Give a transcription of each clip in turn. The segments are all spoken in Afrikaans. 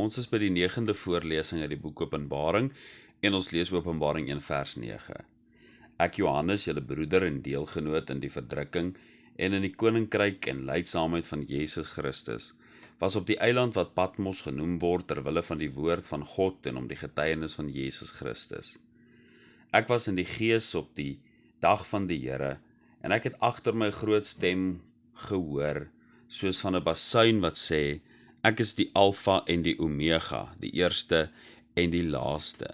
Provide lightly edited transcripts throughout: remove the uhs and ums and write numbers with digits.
Ons is by die 9de voorlesing uit die boek Openbaring en ons lees Openbaring 1 vers 9. Ek Johannes, julle broeder en deelgenoot in die verdrukking en in die koninkryk en lydsaamheid van Jesus Christus, was op die eiland wat Patmos genoem word ter wille van die woord van God en om die getuienis van Jesus Christus. Ek was in die gees op die dag van die Here en ek het agter my groot stem gehoor, soos van 'n basuin wat sê, ek is die Alfa en die Omega, die eerste en die laaste.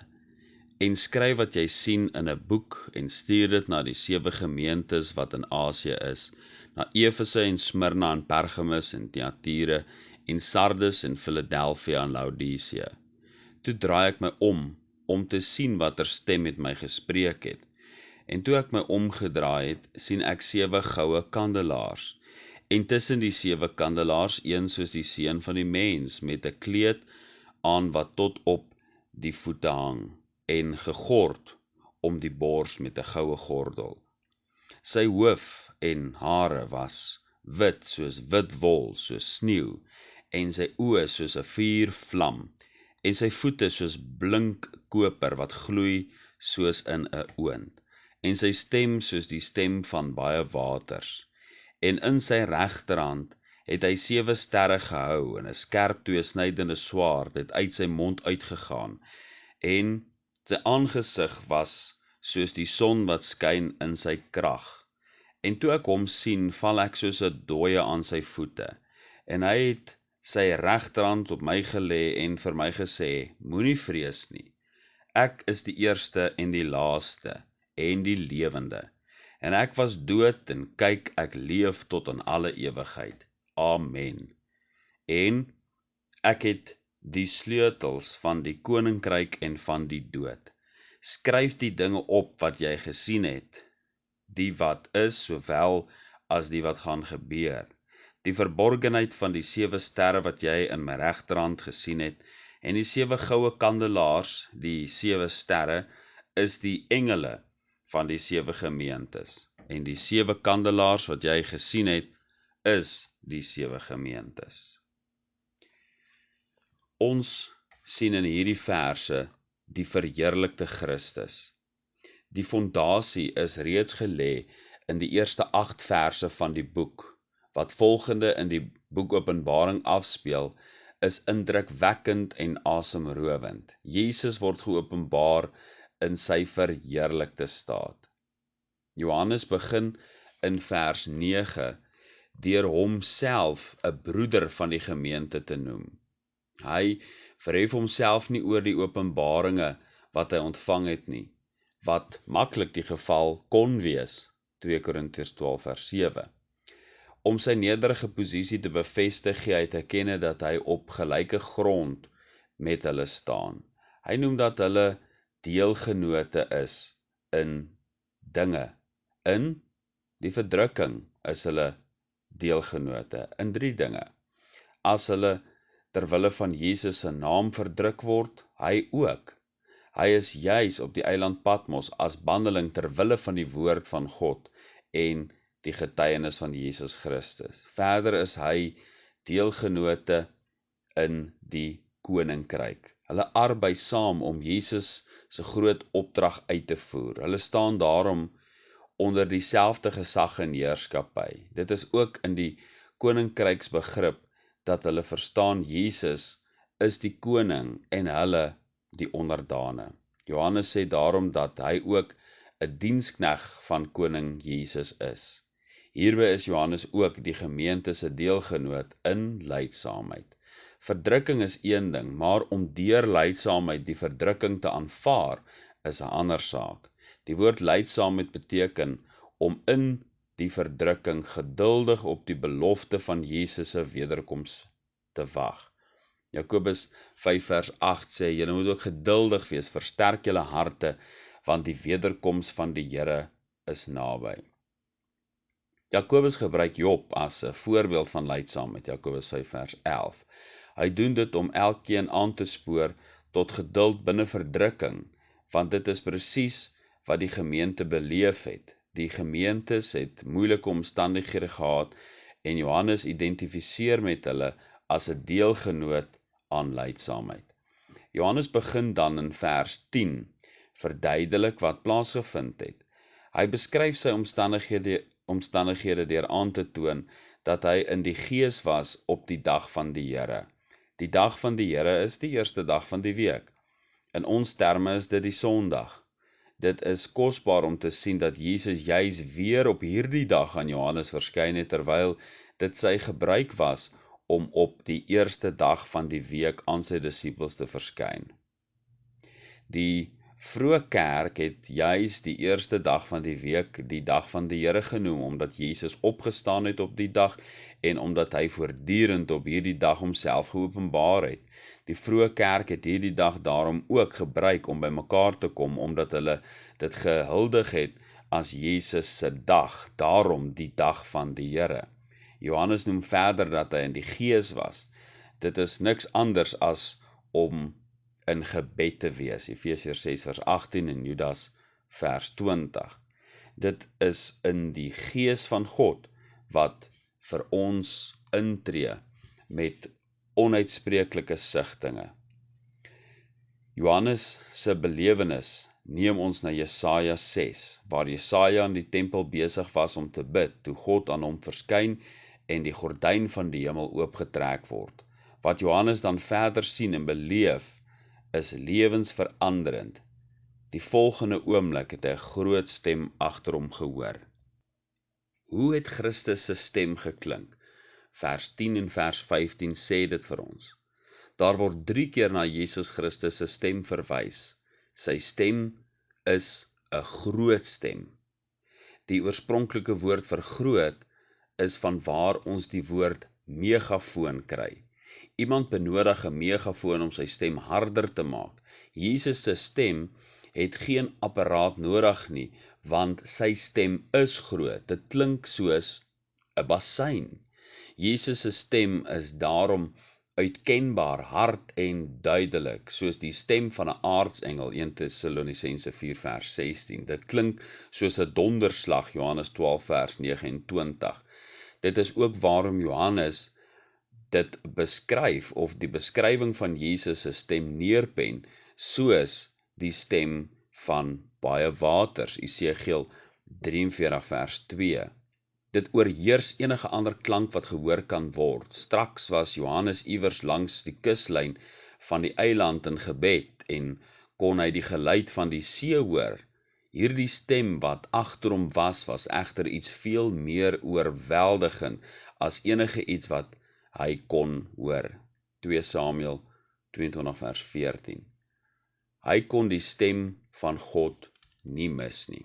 En skryf wat jy sien in 'n boek en stuur dit na die 7 gemeentes wat in Asië is, na Efese en Smyrna en Pergamus en Thyatira en Sardes en Philadelphia en Laodicea. Toe draai ek my om te sien watter stem met my gespreek het. En toe ek my omgedraai het, sien ek 7 goue kandelaars. En tussen die 7 kandelaars een soos die seun van die mens, met 'n kleed aan wat tot op die voete hang, en gegord om die bors met 'n goue gordel. Sy hoof en hare was wit soos wit wol, soos sneeu, en sy oë soos 'n vuurvlam, en sy voete soos blink koper wat gloei soos in 'n oond, en sy stem soos die stem van baie waters. En in sy regterhand het hy 7 sterre gehou, en 'n skerp tweesnydende swaard het uit sy mond uitgegaan, en sy aangesig was soos die son wat skyn in sy krag. En toe ek hom sien, val ek soos 'n dooie aan sy voete, en hy het sy regterhand op my gelê en vir my gesê, moenie vrees nie, ek is die eerste en die laaste en die lewende. En ek was dood en kyk, ek leef tot in alle ewigheid. Amen. En ek het die sleutels van die koninkryk en van die dood. Skryf die dinge op wat jy gesien het, die wat is, sowel as die wat gaan gebeur. Die verborgenheid van die 7 sterre wat jy in my regterhand gesien het, en die 7 goue kandelaars, die 7 sterre, is die engele van die 7 gemeentes, en die 7 kandelaars wat jy gesien het, is die 7 gemeentes. Ons sien in hierdie verse die verheerlikte Christus. Die fondasie is reeds gelê in die eerste 8 verse van die boek. Wat volgende in die boek Openbaring afspeel, is indrukwekkend en asemrowend. Jesus word geopenbaar in sy verheerlikte staat. Johannes begin in vers 9 deur homself 'n broeder van die gemeente te noem. Hy verhef homself nie oor die openbaringe wat hy ontvang het nie, wat maklik die geval kon wees, 2 Korintiërs 12 vers 7. Om sy nederige posisie te bevestig, gee hy te kenne dat hy op gelyke grond met hulle staan. Hy noem dat hulle deelgenote is in dinge. In die verdrukking is hulle deelgenote in 3 dinge. As hulle ter wille van Jesus se naam verdruk word, hy ook. Hy is juis op die eiland Patmos as bandeling ter wille van die woord van God en die getuienis van Jesus Christus. Verder is hy deelgenote in die koninkryk. Hulle arbei saam om Jesus se groot opdrag uit te voer. Hulle staan daarom onder dieselfde gesag en heerskappy. Dit is ook in die koninkryksbegrip dat hulle verstaan Jesus is die koning en hulle die onderdane. Johannes sê daarom dat hy ook 'n dienskneg van koning Jesus is. Hierby is Johannes ook die gemeente se deelgenoot in lydsaamheid. Verdrukking is een ding, maar om deur lydsaamheid die verdrukking te aanvaar is 'n ander saak. Die woord lydsaamheid beteken om in die verdrukking geduldig op die belofte van Jesus se wederkoms te wag. Jakobus 5 vers 8 sê, julle moet ook geduldig wees, versterk julle harte, want die wederkoms van die Here is naby. Jakobus gebruik Job as 'n voorbeeld van lydsaamheid, Jakobus 5 vers 11. Hy doen dit om elkeen aan te spoor tot geduld binne verdrukking, want dit is presies wat die gemeente beleef het. Die gemeentes het moeilike omstandighede gehad en Johannes identifiseer met hulle as 'n deelgenoot aan lydsaamheid. Johannes begin dan in vers 10 verduidelik wat plaasgevind het. Hy beskryf sy omstandighede deur aan te toon dat hy in die gees was op die dag van die Here. Die dag van die Here is die eerste dag van die week. In ons terme is dit die Sondag. Dit is kosbaar om te sien dat Jesus juis weer op hierdie dag aan Johannes verskyn het, terwyl dit sy gebruik was om op die eerste dag van die week aan sy disippels te verskyn. Die vroeë kerk het juis die eerste dag van die week die dag van die Here genoem, omdat Jesus opgestaan het op die dag en omdat hy voortdurend op hierdie dag homself geopenbaar het. Die vroeë kerk het hierdie dag daarom ook gebruik om by mekaar te kom, omdat hulle dit gehuldig het as Jesus se dag, daarom die dag van die Here. Johannes noem verder dat hy in die gees was. Dit is niks anders as om in gebed te wees. Efesiërs 6 vers 18 en Judas vers 20. Dit is in die gees van God wat vir ons intree met onuitspreeklike sigtinge. Johannes se belewenis neem ons na Jesaja 6, waar Jesaja in die tempel besig was om te bid, toe God aan hom verskyn en die gordyn van die hemel oopgetrek word. Wat Johannes dan verder sien en beleef, is lewensveranderend. Die volgende oomblik het hy 'n groot stem agter hom gehoor. Hoe het Christus se stem geklink? Vers 10 en vers 15 sê dit vir ons. Daar word 3 keer na Jesus Christus se stem verwys. Sy stem is 'n groot stem. Die oorspronklike woord vir groot is vanwaar ons die woord megafoon kry. Iemand benodig 'n megafoon om sy stem harder te maak. Jesus se stem het geen apparaat nodig nie, want sy stem is groot. Dit klink soos 'n bassein. Jesus se stem is daarom uitkenbaar, hard en duidelik, soos die stem van 'n aartsengel, 1 Tessalonisense 4 vers 16. Dit klink soos 'n donderslag, Johannes 12 vers 29. Dit is ook waarom Johannes dit beskryf, of die beskrywing van Jesus se stem neerpen, soos die stem van baie waters, Esegiel 43 vers 2. Dit oorheers enige ander klank wat gehoor kan word. Straks was Johannes iewers langs die kuslyn van die eiland in gebed en kon hy die geluid van die see hoor. Hierdie stem wat agter hom was egter iets veel meer oorweldigend as enige iets wat hy kon hoor. 2 Samuel 22 vers 14. Hy kon die stem van God nie mis nie.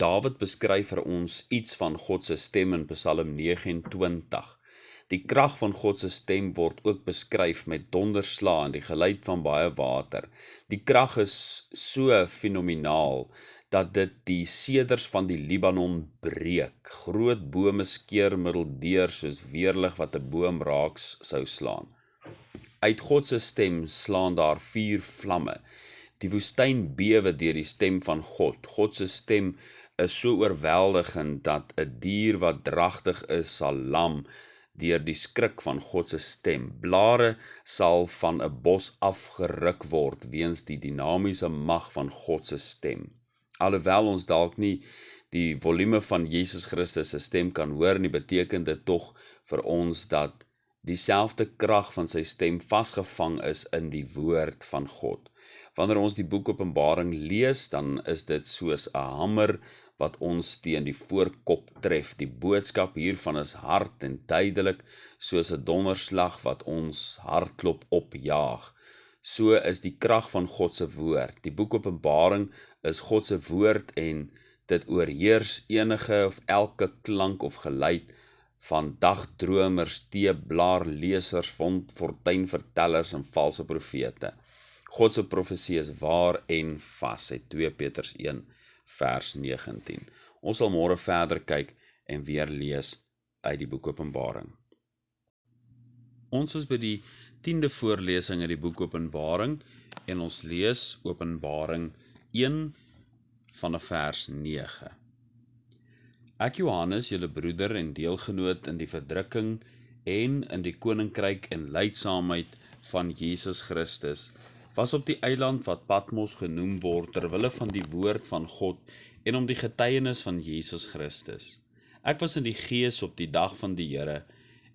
Dawid beskryf vir ons iets van God se stem in Psalm 29. Die krag van God se stem word ook beskryf met donderslae en die geluid van baie water. Die krag is so fenomenaal dat dit die seders van die Libanon breek. Groot bome skeer middeldeur soos weerlig wat 'n boom raaks sou slaan. Uit God se stem slaan daar 4 vlamme. Die woestyn bewe deur die stem van God. God se stem is so oorweldigend dat 'n dier wat dragtig is sal lam deur die skrik van God se stem. Blare sal van 'n bos afgeruk word weens die dinamiese mag van God se stem. Alhoewel ons dalk nie die volume van Jesus Christus se stem kan hoor nie, beteken dit tog vir ons dat dieselfde krag van sy stem vasgevang is in die woord van God. Wanneer ons die boek Openbaring lees, dan is dit soos 'n hamer wat ons teen die voorkop tref. Die boodskap hiervan is hard en duidelik, soos 'n donderslag wat ons hartklop opjaag. So is die krag van God se woord. Die boek Openbaring is God se woord en dit oorheers enige of elke klank of geluid van dagdromers, teeblaarlesers, fortuinvertellers en valse profete. God se profesie is waar en vas, het 2 Petrus 1 vers 19. Ons sal môre verder kyk en weer lees uit die boek Openbaring. Ons is by die 10de voorlesing uit die boek Openbaring en ons lees Openbaring 1 vanaf vers 9. Ek Johannes, julle broeder en deelgenoot in die verdrukking en in die koninkryk en lydsaamheid van Jesus Christus was op die eiland wat Patmos genoem word terwille van die woord van God en om die getuienis van Jesus Christus. Ek was in die gees op die dag van die Here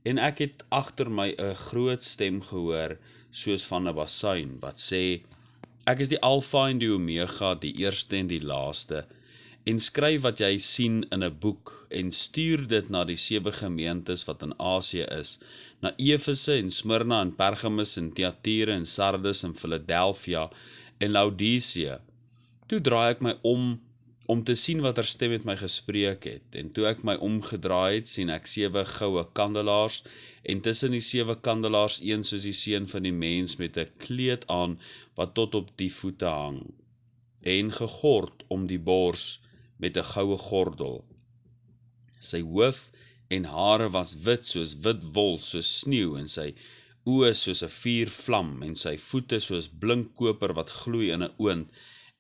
en ek het agter my 'n groot stem gehoor soos van 'n basuin wat sê: Ek is die Alfa en die Omega, die eerste en die laaste, en skryf wat jy sien in 'n boek en stuur dit na die 7 gemeentes wat in Asië is, na Efese en Smyrna en Pergamus en Thyatira en Sardes en Philadelphia en Laodicea. Toe draai ek my om te sien wat stem met my gespreek het, en toe ek my omgedraai het, sien ek 7 goue kandelaars, en tussen die 7 kandelaars een soos die seun van die mens met 'n kleed aan wat tot op die voete hang, en gegord om die bors met 'n goue gordel. Sy hoof en hare was wit soos wit wol, soos sneeu, en sy oë soos 'n vuurvlam, en sy voete soos blink koper wat gloei in 'n oond,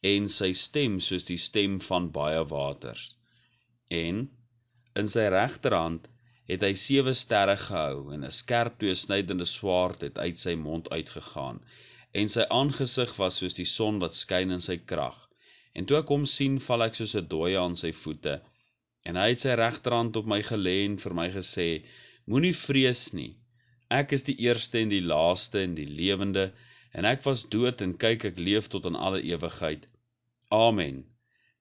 en sy stem soos die stem van baie waters. En in sy regterhand het hy 7 sterre gehou, en 'n skerp tweesnydende swaard het uit sy mond uitgegaan, en sy aangesig was soos die son wat skyn in sy krag. En toe ek hom sien, val ek soos 'n dooie aan sy voete, en hy het sy regterhand op my gelê en vir my gesê: Moenie vrees nie, ek is die eerste en die laaste en die lewende, en ek was dood en kyk, ek leef tot in alle ewigheid. Amen.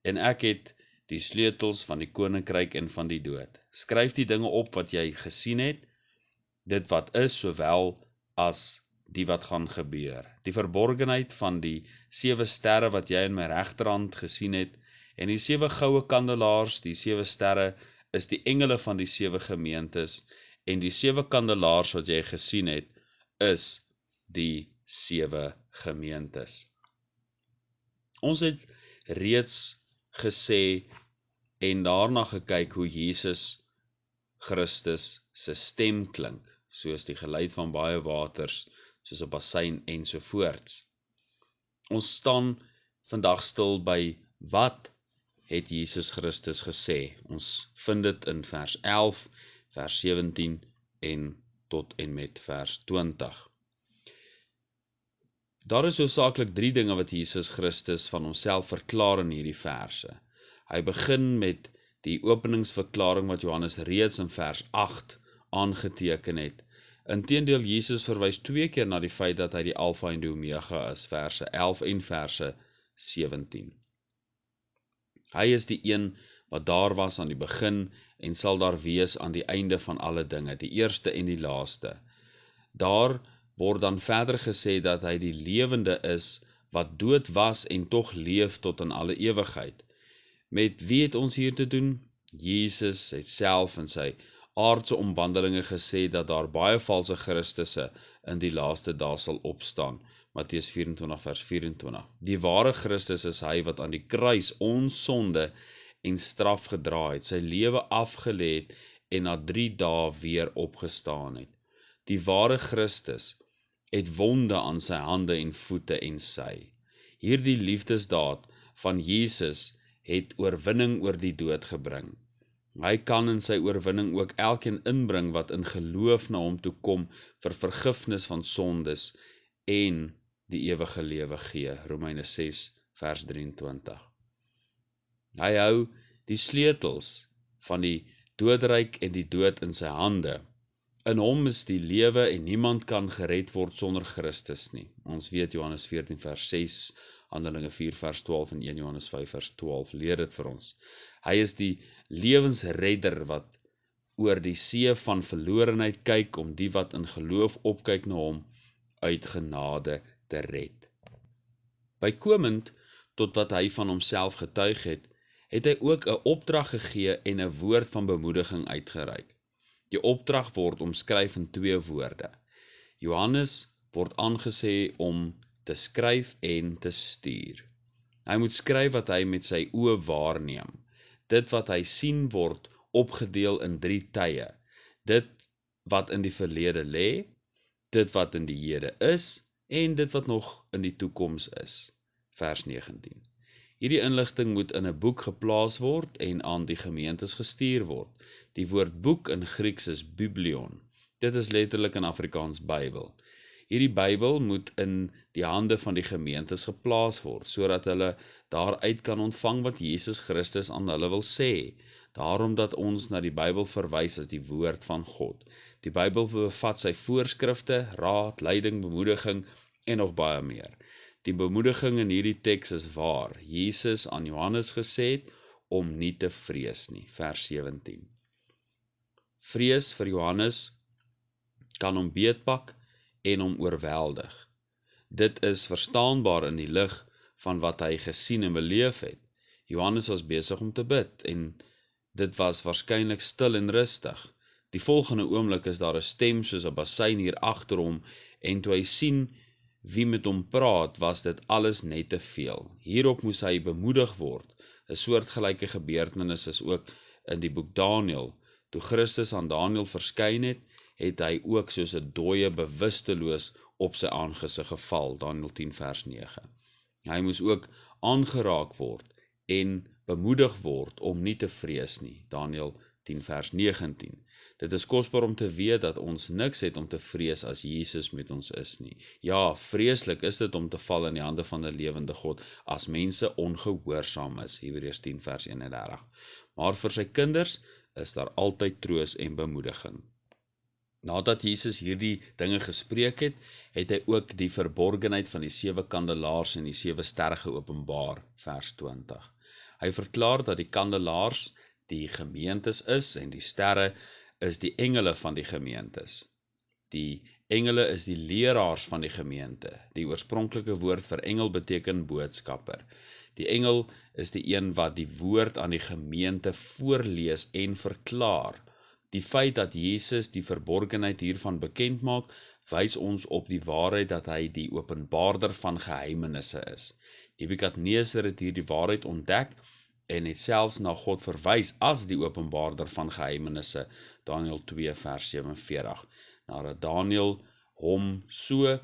En ek het die sleutels van die koninkryk en van die dood. Skryf die dinge op wat jy gesien het, dit wat is, sowel as die wat gaan gebeur. Die verborgenheid van die 7 sterre wat jy in my regterhand gesien het, en die 7 goue kandelaars, die 7 sterre, is die engele van die 7 gemeentes, en die 7 kandelaars wat jy gesien het, is die 7 gemeentes. Ons het reeds gesê en daarna gekyk hoe Jesus Christus se stem klink, soos die geluid van baie waters, soos 'n bassein ensovoorts. Ons staan vandag stil by wat het Jesus Christus gesê. Ons vind dit in vers 11, vers 17 en tot en met vers 20. Daar is hoofsaaklik 3 dinge wat Jesus Christus van homself verklaar in hierdie verse. Hy begin met die openingsverklaring wat Johannes reeds in vers 8 aangeteken het. Inteendeel, Jesus verwys 2 keer na die feit dat hy die Alfa en die Omega is, verse 11 en verse 17. Hy is die een wat daar was aan die begin en sal daar wees aan die einde van alle dinge, die eerste en die laaste. Daar word dan verder gesê dat hy die lewende is wat dood was en tog leef tot in alle ewigheid. Met wie het ons hier te doen? Jesus het self in sy aardse omwandelinge gesê dat daar baie valse Christusse in die laaste dae sal opstaan. Matteus 24 vers 24. Die ware Christus is hy wat aan die kruis ons sonde en straf gedra het, sy lewe afgelê het en na 3 dae weer opgestaan het. Die ware Christus het wonde aan sy hande en voete en sy. Hierdie liefdesdaad van Jesus het oorwinning oor die dood gebring. Hy kan in sy oorwinning ook elkeen inbring wat in geloof na hom toe kom vir vergifnis van sondes en die ewige lewe gee. Romeine 6 vers 23. Hy hou die sleutels van die doodryk en die dood in sy hande. In hom is die lewe en niemand kan gered word sonder Christus nie. Ons weet Johannes 14 vers 6, Handelinge 4 vers 12 en 1 Johannes 5 vers 12 leer dit vir ons. Hy is die lewensredder wat oor die see van verlorenheid kyk om die wat in geloof opkyk na hom uit genade te red. Bykomend tot wat hy van homself getuig het, het hy ook 'n opdrag gegee en 'n woord van bemoediging uitgereik. Die opdrag word omskryf in 2 woorde. Johannes word aangesê om te skryf en te stuur. Hy moet skryf wat hy met sy oë waarneem. Dit wat hy sien word opgedeel in 3 tye. Dit wat in die verlede lê, dit wat in die hede is en dit wat nog in die toekoms is. Vers 19. Hierdie inligting moet in 'n boek geplaas word en aan die gemeentes gestuur word. Die woord boek in Grieks is biblion. Dit is letterlik in Afrikaans Bybel. Hierdie Bybel moet in die hande van die gemeentes geplaas word, sodat hulle daaruit kan ontvang wat Jesus Christus aan hulle wil sê. Daarom dat ons na die Bybel verwys as die woord van God. Die Bybel bevat sy voorskrifte, raad, leiding, bemoediging en nog baie meer. Die bemoediging in hierdie teks is waar Jesus aan Johannes gesê het om nie te vrees nie, vers 17. Vrees vir Johannes kan hom beetpak en hom oorweldig. Dit is verstaanbaar in die lig van wat hy gesien en beleef het. Johannes was besig om te bid en dit was waarskynlik stil en rustig. Die volgende oomblik is daar 'n stem soos 'n bassein hier agter hom en toe hy sien wie met hom praat, was dit alles net te veel. Hierop moes hy bemoedig word. 'n Soortgelyke gebeurtenis is ook in die boek Daniël. Toe Christus aan Daniël verskyn het, het hy ook soos 'n dooie bewusteloos op sy aangesig geval, Daniël 10 vers 9. Hy moes ook aangeraak word en bemoedig word om nie te vrees nie, Daniël 10 vers 19. Dit is kosbaar om te weet dat ons niks het om te vrees as Jesus met ons is nie. Ja, vreeslik is dit om te val in die hande van 'n lewende God as mense ongehoorsaam is, Hebreërs 10 vers 31. Maar vir sy kinders is daar altyd troos en bemoediging. Nadat Jesus hierdie dinge gespreek het, het hy ook die verborgenheid van die 7 kandelaars en die 7 sterre geopenbaar, vers 20. Hy verklaar dat die kandelaars die gemeentes is en die sterre is die engele van die gemeentes. Die engele is die leraars van die gemeente. Die oorspronklike woord vir engel beteken boodskapper. Die engel is die een wat die woord aan die gemeente voorlees en verklaar. Die feit dat Jesus die verborgenheid hiervan bekend maak, wys ons op die waarheid dat hy die openbaarder van geheimenisse is. Nebukadneser het hierdie waarheid ontdek en het selfs na God verwys as die openbaarder van geheimenisse, Daniël 2 vers 47, nadat Daniël hom so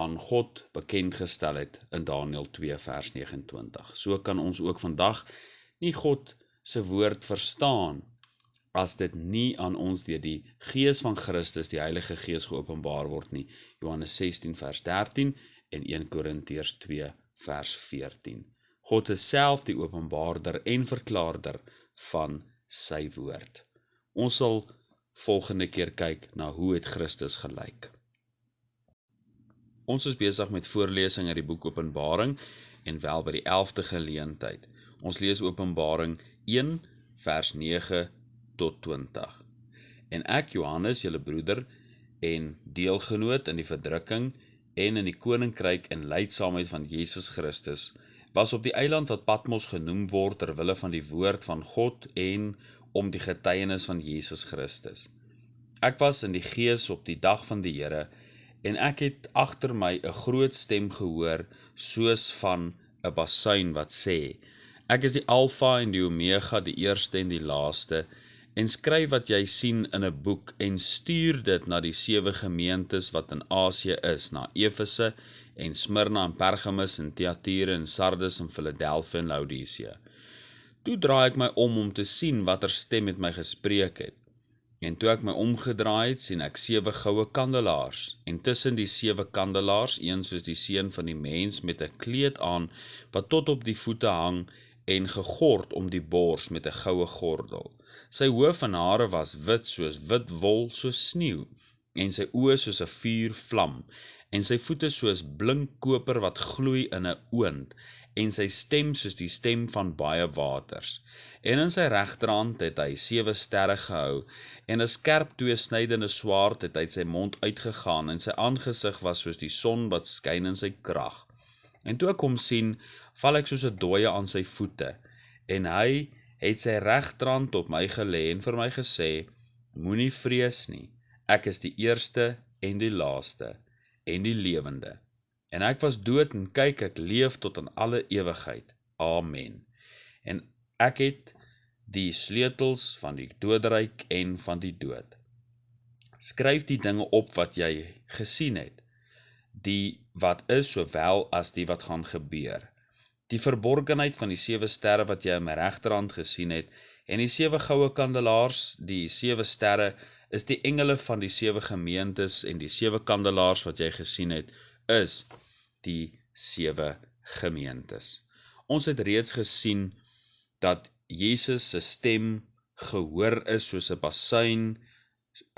aan God bekend gestel het in Daniël 2 vers 29. So kan ons ook vandag nie God se woord verstaan as dit nie aan ons deur die Gees van Christus, die Heilige Gees, geopenbaar word nie, Johannes 16 vers 13 en 1 Korintiërs 2 vers 14. God is self die openbaarder en verklaarder van sy woord. Ons sal volgende keer kyk na hoe het Christus gelyk. Ons is besig met voorlesing uit die boek Openbaring en wel by die 11de geleentheid. Ons lees Openbaring 1 vers 9 tot 20. En ek, Johannes, julle broeder en deelgenoot in die verdrukking en in die koninkryk en lydsaamheid van Jesus Christus, was op die eiland wat Patmos genoem word ter wille van die woord van God en om die getuienis van Jesus Christus. Ek was in die gees op die dag van die Here en ek het agter my 'n groot stem gehoor soos van 'n bassein wat sê: Ek is die Alfa en die Omega, die eerste en die laaste, en skryf wat jy sien in 'n boek en stuur dit na die 7 gemeentes wat in Asië is, na Efese en Smyrna en Pergamus en Thyatira en Sardes en Philadelphia en Laodicea. Toe draai ek my om te sien watter stem met my gespreek het. En toe ek my omgedraai het, sien ek 7 goue kandelaars, en tussen die 7 kandelaars, een soos die seun van die mens met 'n kleed aan, wat tot op die voete hang, en gegord om die bors met 'n goue gordel. Sy hoof en hare was wit soos wit wol, soos sneeu, en sy oë soos 'n vuurvlam, en sy voete soos blink koper wat gloei in 'n oond, en sy stem soos die stem van baie waters. En in sy regterhand het hy 7 sterre gehou, en 'n skerp tweesnydende swaard het uit sy mond uitgegaan, en sy aangesig was soos die son wat skyn in sy krag. En toe ek hom sien, val ek soos 'n dooie aan sy voete, en hy het sy regterhand op my gelê en vir my gesê: Moenie vrees nie, ek is die eerste en die laaste en die lewende. En ek was dood en kyk, ek leef tot in alle ewigheid. Amen. En ek het die sleutels van die doodryk en van die dood. Skryf die dinge op wat jy gesien het, die wat is sowel as die wat gaan gebeur. Die verborgenheid van die 7 sterre wat jy in my regterhand gesien het, en die 7 goue kandelaars, die 7 sterre is die engele van die 7 gemeentes en die 7 kandelaars wat jy gesien het, is die 7 gemeentes. Ons het reeds gesien dat Jesus se stem gehoor is soos 'n basuin,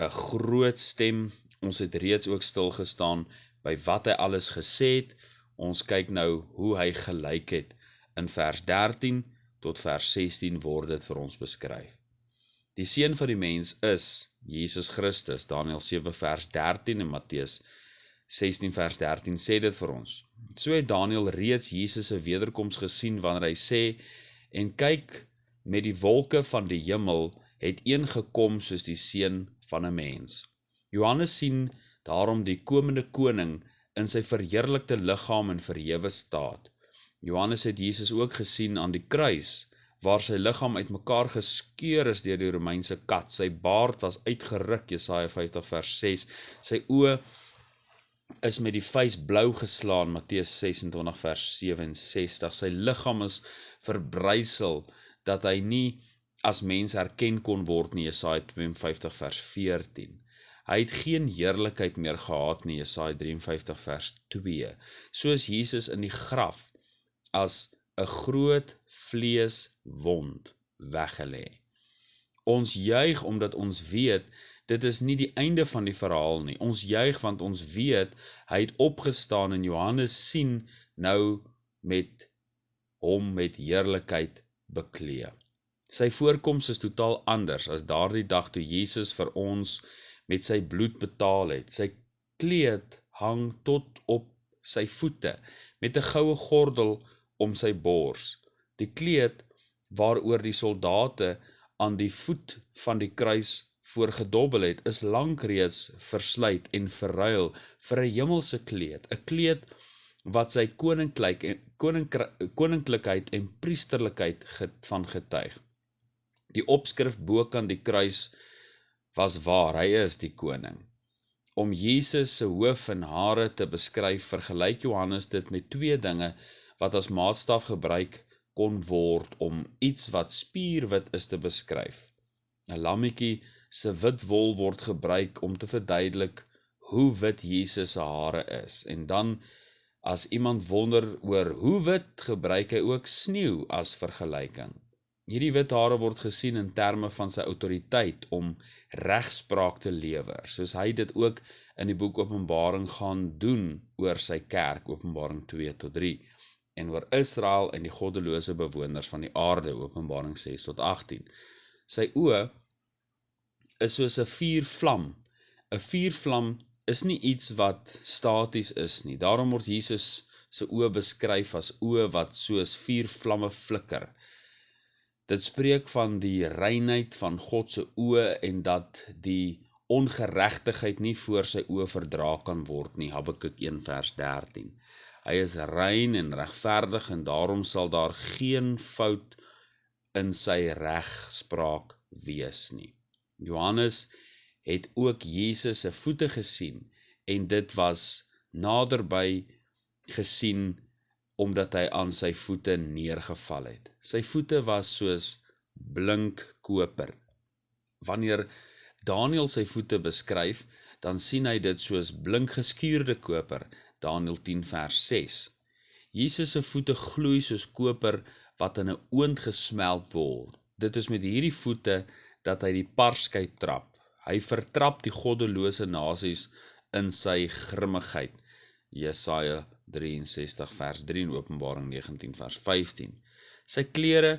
'n groot stem. Ons het reeds ook stilgestaan by wat hy alles gesê het. Ons kyk nou hoe hy gelyk het. In vers 13 tot vers 16 word dit vir ons beskryf. Die seun van die mens is Jesus Christus, Daniël 7 vers 13 en Matteus 16 vers 13 sê dit vir ons. So het Daniël reeds Jesus se wederkoms gesien wanneer hy sê, en kyk, met die wolke van die hemel het een gekom soos die seun van 'n mens. Johannes sien daarom die komende koning in sy verheerlikte liggaam en verhewe staat. Johannes het Jesus ook gesien aan die kruis, waar sy liggaam uitmekaar geskeur is deur die Romeinse kat. Sy baard was uitgeruk, Jesaja 50 vers 6. Sy oë is met die vuis blou geslaan, Matteus 26 vers 67. Sy liggaam is verbrysel, dat hy nie as mens herken kon word nie, Jesaja 52 vers 14. Hy het geen heerlikheid meer gehad nie, Jesaja 53 vers 2. Soos Jesus in die graf as 'n groot vleeswond weggelê. Ons juig omdat ons weet, dit is nie die einde van die verhaal nie. Ons juig want ons weet, hy het opgestaan en Johannes sien nou met hom met heerlikheid beklee. Sy voorkoms is totaal anders as daardie dag toe Jesus vir ons met sy bloed betaal het. Sy kleed hang tot op sy voete, met 'n goue gordel om sy bors. Die kleed waaroor die soldate aan die voet van die kruis voorgedobbel het, is lank reeds versluit en verruil vir 'n hemelse kleed, 'n kleed wat sy koninklikheid en priesterlikheid van getuig. Die opskrif bokant die kruis was waar, hy is die koning. Om Jesus se hoof en hare te beskryf, vergelyk Johannes dit met 2 dinge wat as maatstaf gebruik kon word om iets wat spierwit is te beskryf. 'n lammetjie se wit wol word gebruik om te verduidelik hoe wit Jesus se hare is. En dan, as iemand wonder oor hoe wit, gebruik hy ook sneeu as vergelyking. Hierdie wit hare word gesien in terme van sy autoriteit om regspraak te lewer, soos hy dit ook in die boek Openbaring gaan doen oor sy kerk, Openbaring 2 tot 3, en oor Israel en die goddelose bewoners van die aarde, Openbaring 6 tot 18. Sy oë is soos 'n vuurvlam. 'n Vuurvlam is nie iets wat staties is nie. Daarom word Jesus se oë beskryf as oë wat soos vuurvlamme flikker. Dit spreek van die reinheid van God se oë en dat die ongeregtigheid nie voor sy oë verdra kan word nie, Habakuk 1 vers 13. Hy is rein en regverdig en daarom sal daar geen fout in sy regspraak wees nie. Johannes het ook Jesus se voete gesien en dit was naderby gesien omdat hy aan sy voete neergeval het. Sy voete was soos blink koper. Wanneer Daniël sy voete beskryf, dan sien hy dit soos blink geskuurde koper, Daniël 10 vers 6. Jesus se voete gloei soos koper wat in 'n oond gesmelt word. Dit is met hierdie voete dat hy die parskei trap. Hy vertrap die goddelose nasies in sy grimmigheid. Jesaja 63 vers 3 en Openbaring 19 vers 15. Sy klere,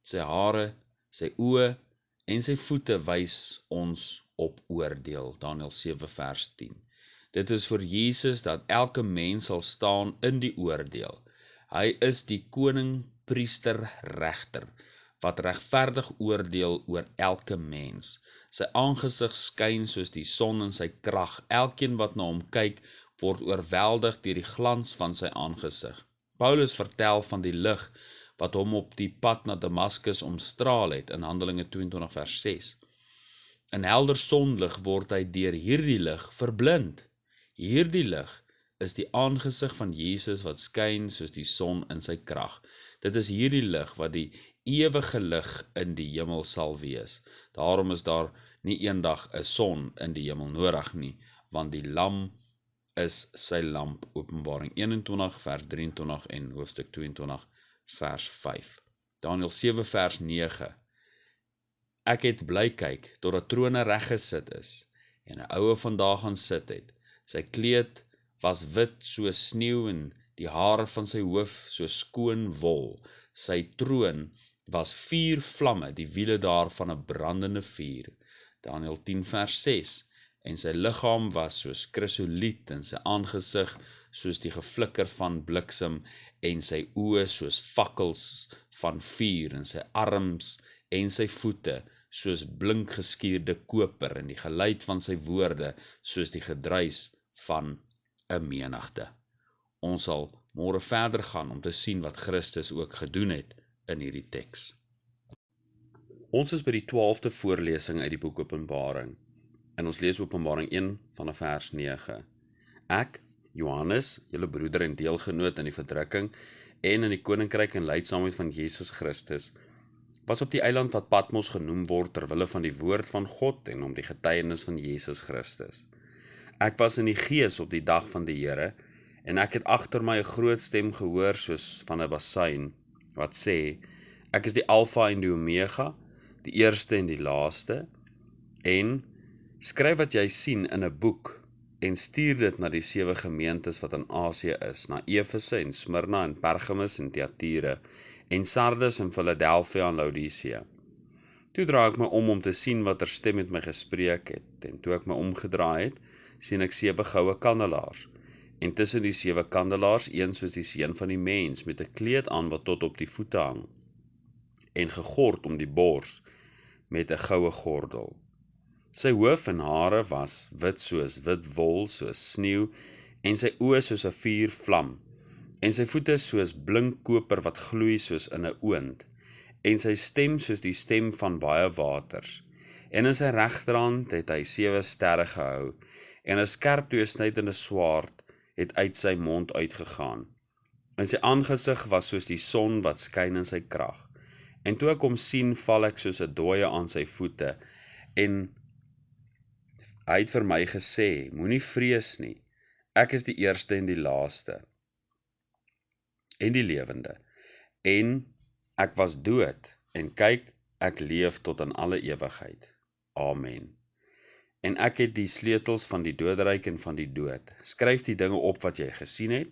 sy hare, sy oë en sy voete wys ons op oordeel. Daniël 7 vers 10. Dit is vir Jesus dat elke mens sal staan in die oordeel. Hy is die koning, priester, regter, wat regverdig oordeel oor elke mens. Sy aangesig skyn soos die son in sy krag. Elkeen wat na hom kyk, word oorweldig deur die glans van sy aangesig. Paulus vertel van die lig wat hom op die pad na Damaskus omstraal het in Handelinge 22 vers 6. In helder sonlig word hy deur hierdie lig verblind. Hierdie lig is die aangesig van Jesus wat skyn soos die son in sy krag. Dit is hierdie lig wat die ewige lig in die hemel sal wees. Daarom is daar nie eendag 'n son in die hemel nodig nie, want die lam is sy lamp. Openbaring 21 vers 23 en hoofstuk 22 vers 5. Daniël 7 vers 9. Ek het bly kyk totdat trone reg gesit is en 'n oue vandaag gaan sit het. Sy kleed was wit soos sneeu en die hare van sy hoof soos skoon wol. Sy troon was 4 vlamme, die wiele daarvan 'n brandende vuur. Daniël 10 vers 6. En sy liggaam was soos krisoliet en sy aangesig soos die geflikker van bliksem en sy oë soos fakkels van vuur en sy arms en sy voete soos blink geskuurde koper en die geluid van sy woorde soos die gedruis van 'n menigte. Ons sal môre verder gaan om te sien wat Christus ook gedoen het in hierdie teks. Ons is by die 12de voorlesing uit die boek Openbaring. En ons lees Openbaring 1 vanaf vers 9. Ek, Johannes, julle broeder en deelgenoot in die verdrukking en in die koninkryk en lydsaamheid van Jesus Christus, was op die eiland wat Patmos genoem word ter wille van die woord van God en om die getuienis van Jesus Christus. Ek was in die gees op die dag van die Here, en ek het agter my 'n groot stem gehoor soos van 'n basuin, wat sê, ek is die Alfa en die Omega, die eerste en die laaste, en skryf wat jy sien in 'n boek en stuur dit na die 7 gemeentes wat in Asië is, na Efese en Smyrna en Pergamus en Thyatira en Sardes en Philadelphia en Laodicea. Toe draai ek my om te sien wat stem met my gespreek het, en toe ek my omgedraai het, sien ek 7 goue kandelaars, en tussen die 7 kandelaars een soos die seun van die mens, met 'n kleed aan wat tot op die voete hang, en gegord om die bors met 'n goue gordel. Sy hoof en hare was wit soos wit wol, soos sneeu, en sy oë soos 'n vuurvlam, en sy voete soos blink koper wat gloei soos in 'n oond, en sy stem soos die stem van baie waters. En in sy regterhand het hy 7 sterre gehou, en 'n skerp tweesnydende swaard het uit sy mond uitgegaan. En sy aangesig was soos die son wat skyn in sy krag. En toe ek hom sien, val ek soos 'n dooie aan sy voete, en hy het vir my gesê, moenie vrees nie, ek is die eerste en die laaste, en die lewende, en ek was dood, en kyk, ek leef tot in alle ewigheid. Amen. En ek het die sleutels van die doderyk en van die dood. Skryf die dinge op wat jy gesien het,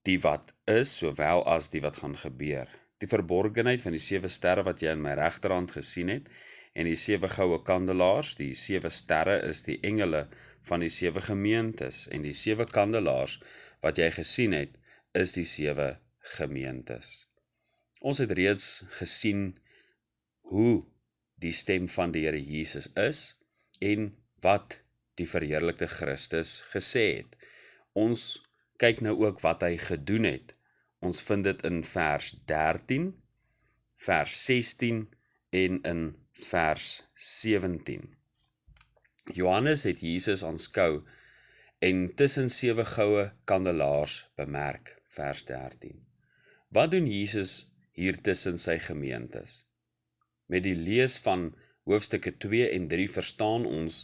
die wat is, sowel as die wat gaan gebeur. Die verborgenheid van die 7 sterre wat jy in my regterhand gesien het, en die 7 goue kandelaars, die 7 sterre is die engele van die 7 gemeentes, en die 7 kandelaars wat jy gesien het, is die 7 gemeentes. Ons het reeds gesien hoe die stem van die Here Jesus is, en wat die verheerlikte Christus gesê het. Ons kyk nou ook wat hy gedoen het. Ons vind dit in vers 13, vers 16 en in vers 17. Johannes het Jesus aanskou en tussen 7 goue kandelaars bemerk, vers 13. Wat doen Jesus hier tussen sy gemeentes? Met die lees van hoofstukke 2 en 3 verstaan ons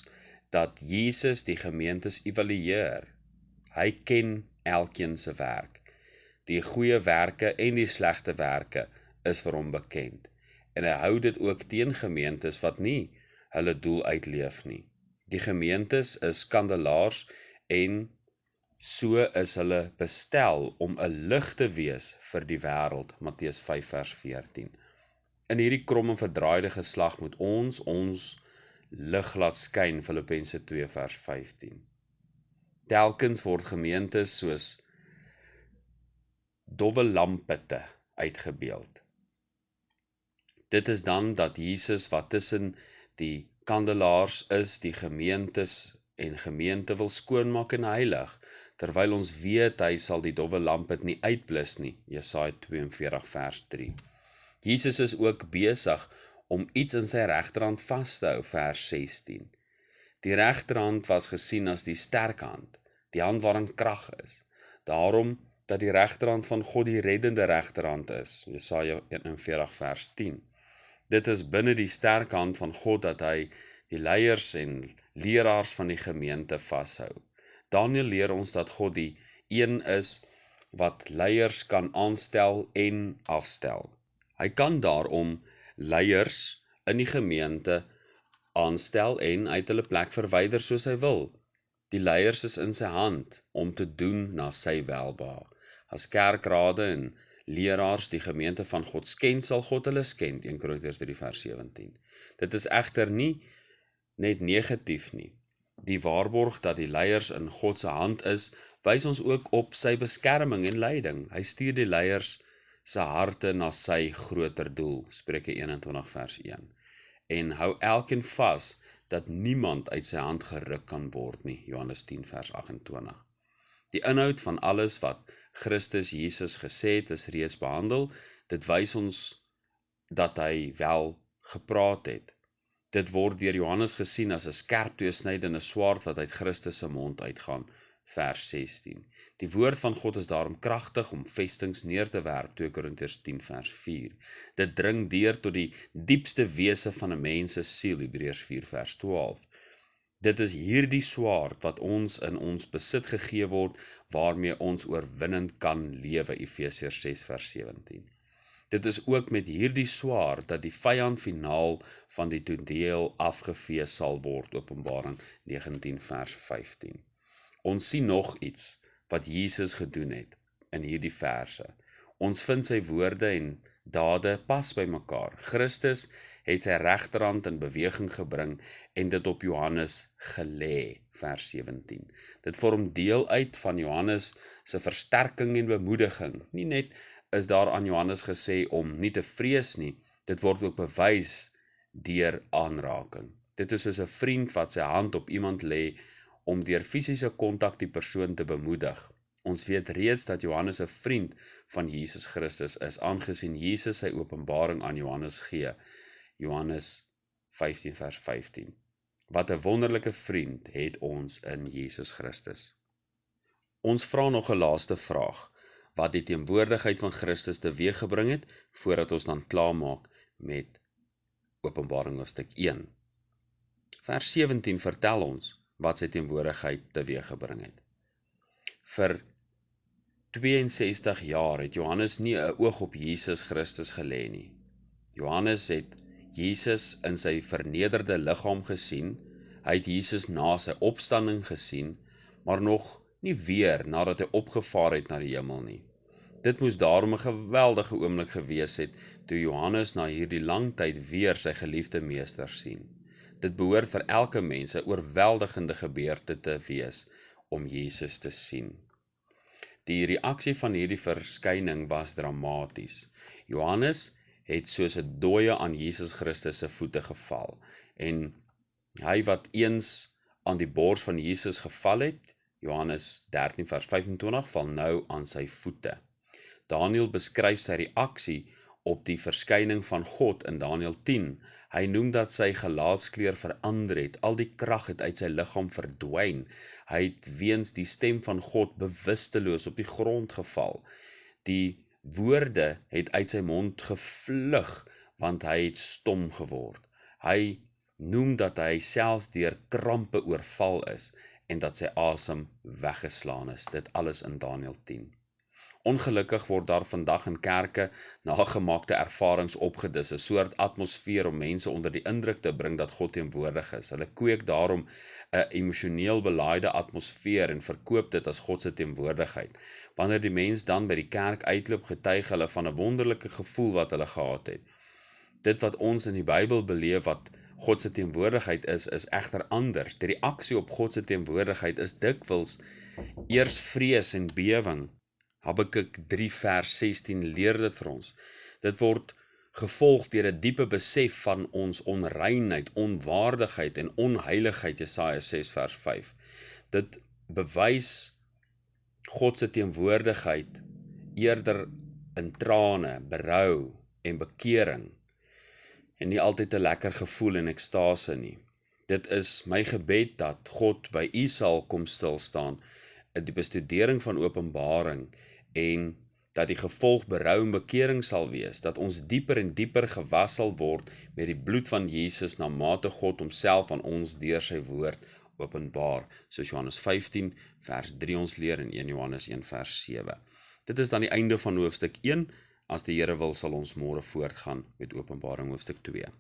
dat Jesus die gemeentes evalueer. Hy ken elkeen se werk. Die goeie werke en die slegte werke is vir hom bekend. En hy hou dit ook teen gemeentes wat nie hulle doel uitleef nie. Die gemeentes is kandelaars en so is hulle bestel om 'n lig te wees vir die wêreld, Matteus 5 vers 14. In hierdie krom en verdraaide geslag moet ons lig laat skyn, Filippense 2 vers 15. Telkens word gemeentes soos dowwe lampitte uitgebeeld. Dit is dan dat Jesus wat tussen die kandelaars is, die gemeentes en gemeente wil skoonmaak en heilig, terwyl ons weet hy sal die dowwe lampit nie uitblus nie, Jesaja 42 vers 3. Jesus is ook besig om iets in sy regterhand vas te hou, vers 16. Die regterhand was gesien as die sterk hand, die hand waarin krag is. Daarom dat die regterhand van God die reddende regterhand is, Jesaja 41 vers 10. Dit is binne die sterk hand van God dat hy die leiers en leraars van die gemeente vashou. Daniël leer ons dat God die een is wat leiers kan aanstel en afstel. Hy kan daarom leiers in die gemeente aanstel en uit hulle plek verwyder soos hy wil. Die leiers is in sy hand om te doen na sy welbehae. As kerkrade en leraars die gemeente van God skend, sal God hulle skend, 1 Korintiërs 3 vers 17. Dit is egter nie net negatief nie. Die waarborg dat die leiers in God se hand is, wys ons ook op sy beskerming en leiding. Hy stuur die leiers se harte na sy groter doel, Spreuke 21 vers 1. En hou elkeen vas dat niemand uit sy hand geruk kan word nie, Johannes 10 vers 28. Die inhoud van alles wat Christus Jesus gesê het is reeds behandel. Dit wys ons dat hy wel gepraat het. Dit word deur Johannes gesien as 'n skerp tweesnydende swaard wat uit Christus se mond uitgaan, vers 16. Die woord van God is daarom kragtig om vestings neer te werp, 2 Korintiërs 10 vers 4. Dit dring deur tot die diepste wese van 'n mens se siel, Hebreërs 4 vers 12. Dit is hierdie swaard wat ons in ons besit gegee word, waarmee ons oorwinnend kan lewe, Efesiërs 6 vers 17. Dit is ook met hierdie swaard dat die vyand finaal van die toneel afgevee sal word, Openbaring 19 vers 15. Ons sien nog iets wat Jesus gedoen het in hierdie verse. Ons vind sy woorde en dade pas by mekaar. Christus het sy regterhand in beweging gebring en dit op Johannes gelê, vers 17. Dit vorm deel uit van Johannes se versterking en bemoediging. Nie net is daar aan Johannes gesê om nie te vrees nie, dit word ook bewys deur aanraking. Dit is soos 'n vriend wat sy hand op iemand lê om deur fisiese kontak die persoon te bemoedig. Ons weet reeds dat Johannes 'n vriend van Jesus Christus is, aangesien Jesus sy openbaring aan Johannes gee. Johannes 15 vers 15. Wat 'n wonderlike vriend het ons in Jesus Christus. Ons vra nog 'n laaste vraag, wat die teenwoordigheid van Christus teweeggebring het, voordat ons dan klaarmaak met Openbaring hoofstuk 1. Vers 17 vertel ons wat sy teenwoordigheid teweeggebring het. Vir 62 jaar het Johannes nie 'n oog op Jesus Christus gelê nie. Johannes het Jesus in sy vernederde liggaam gesien, hy het Jesus na sy opstanding gesien, maar nog nie weer nadat hy opgevaar het na die hemel nie. Dit moes daarom 'n geweldige oomblik gewees het, toe Johannes na hierdie lang tyd weer sy geliefde meester sien. Dit behoort vir elke mens 'n oorweldigende gebeurte te wees om Jesus te sien. Die reaksie van hierdie verskyning was dramaties. Johannes het soos 'n dooie aan Jesus Christus se voete geval, en hy wat eens aan die bors van Jesus geval het, Johannes 13 vers 25, val nou aan sy voete. Daniël beskryf sy reaksie op die verskyning van God in Daniël 10. Hy noem dat sy gelaatskleur verander het, al die krag het uit sy liggaam verdwyn. Hy het weens die stem van God bewusteloos op die grond geval. Die woorde het uit sy mond gevlug, want hy het stom geword. Hy noem dat hy selfs deur krampe oorval is, en dat sy asem weggeslaan is. Dit alles in Daniël 10. Ongelukkig word daar vandag in kerke nagemaakte ervarings opgedis, 'n soort atmosfeer om mense onder die indruk te bring dat God teenwoordig is. Hulle kweek daarom 'n emosioneel belaaide atmosfeer en verkoop dit as God se teenwoordigheid. Wanneer die mens dan by die kerk uitloop, getuig hulle van 'n wonderlike gevoel wat hulle gehad het. Dit wat ons in die Bybel beleef wat God se teenwoordigheid is egter anders. Die reaksie op God se teenwoordigheid is dikwels eers vrees en bewering. Habakuk 3 vers 16 leer dit vir ons. Dit word gevolg deur 'n diepe besef van ons onreinheid, onwaardigheid en onheiligheid, Jesaja 6 vers 5. Dit bewys God se teenwoordigheid eerder in trane, berou en bekering, en nie altyd 'n lekker gevoel en ekstase nie. Dit is my gebed dat God by u sal kom stil staan in die bestudering van Openbaring en dat die gevolg berou en bekering sal wees, dat ons dieper en dieper gewas sal word met die bloed van Jesus, na mate God homself aan ons deur sy woord openbaar, soos Johannes 15 vers 3 ons leer en 1 Johannes 1 vers 7. Dit is dan die einde van hoofstuk 1, as die Here wil sal ons môre voortgaan met Openbaring hoofstuk 2.